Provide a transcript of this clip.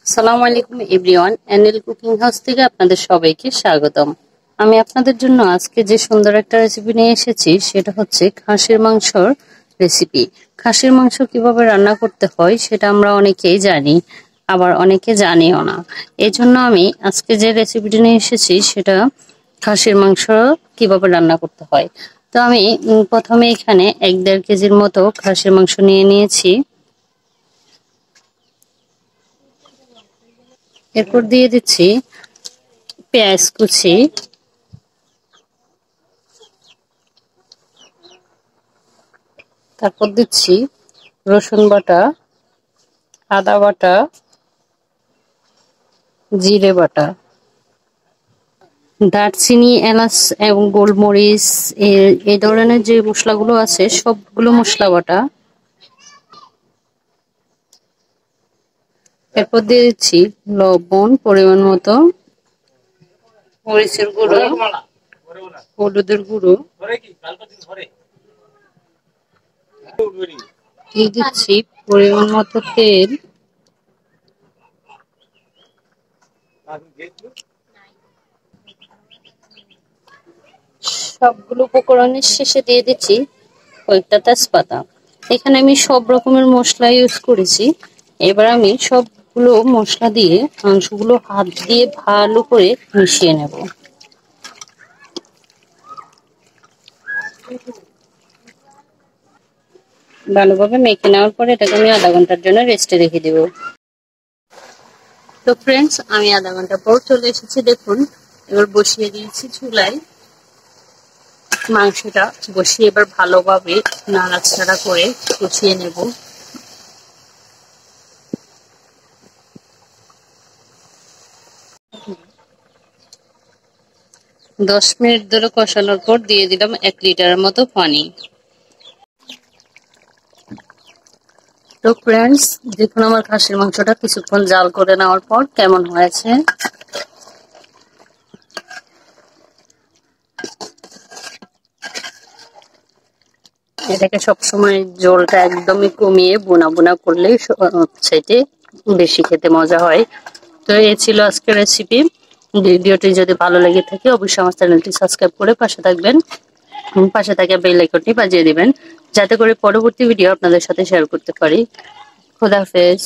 আসসালামু আলাইকুম everyone, NL cooking house থেকে আপনাদের সবাইকে স্বাগতম। আমি আপনাদের জন্য আজকে যে সুন্দর একটা রেসিপি নিয়ে এসেছি সেটা হচ্ছে খাসির মাংসর রেসিপি। খাসির মাংস কিভাবে রান্না করতে হয় সেটা আমরা অনেকেই জানি, আবার অনেকে জানিও না। এই জন্য আমি আজকে যে রেসিপিটি নিয়ে এসেছি সেটা খাসির মাংস কিভাবে রান্না করতে হয়। তো আমি প্রথমে এখানে 1-1.5 কেজির মতো খাসির মাংস নিয়ে নিয়েছি। এরপর দিয়ে দিচ্ছি পেঁয়াজ কুচি, তারপর দিচ্ছি রসুন বাটা, আদা বাটা, জিরে বাটা, দারচিনি, এলাচ এবং গোলমরিচ এই ধরনের যে মশলাগুলো আছে সবগুলো মশলা বাটা। এরপর দিয়ে দিচ্ছি লবণ পরিমাণ মতো, মরিচের গুঁড়ো, হলুদের গুঁড়ো, দিয়ে দিচ্ছি পরিমাণ মতো তেল, সবগুলো উপকরণের শেষে দিয়ে দিচ্ছি কয়েকটা তেজপাতা। এখানে আমি সব রকমের মশলা ইউজ করেছি। এবার আমি সবগুলো মশলা দিয়ে মাংসগুলো হাত দিয়ে ভালো করে মিশিয়ে নেব। ভালোভাবে মেখে নেওয়ার পরে এটাকে আমি আধা ঘন্টার জন্য রেস্টে রেখে দেব। তো ফ্রেন্ডস, আমি আধা ঘন্টা পর চলে এসেছি। দেখুন, এবার বসিয়ে দিয়েছি চুলায় মাংসটা, বসিয়ে এবার ভালোভাবে নাড়াচাড়া করে কষিয়ে নেব। দশ মিনিট ধরে কষানোর পর দিয়ে দিলাম 1 লিটারের মতো পানি। তো ফ্রেন্ডস, দেখুন আমার খাসির মাংসটা কিছুক্ষণ জাল করে নেওয়ার পর কেমন হয়েছে। এটাকে সবসময় জলটা একদমই কমিয়ে বোনা বোনা করলেই সবচাইতে বেশি খেতে মজা হয়। তো এই ছিল আজকের রেসিপি। ভিডিওটি যদি ভালো লেগে থাকে অবশ্যই আমার চ্যানেলটি সাবস্ক্রাইব করে পাশে থাকবেন, পাশে থাকা বেল আইকনটি বাজিয়ে দিবেন যাতে করে পরবর্তী ভিডিও আপনাদের সাথে শেয়ার করতে পারি। খোদা হাফেজ।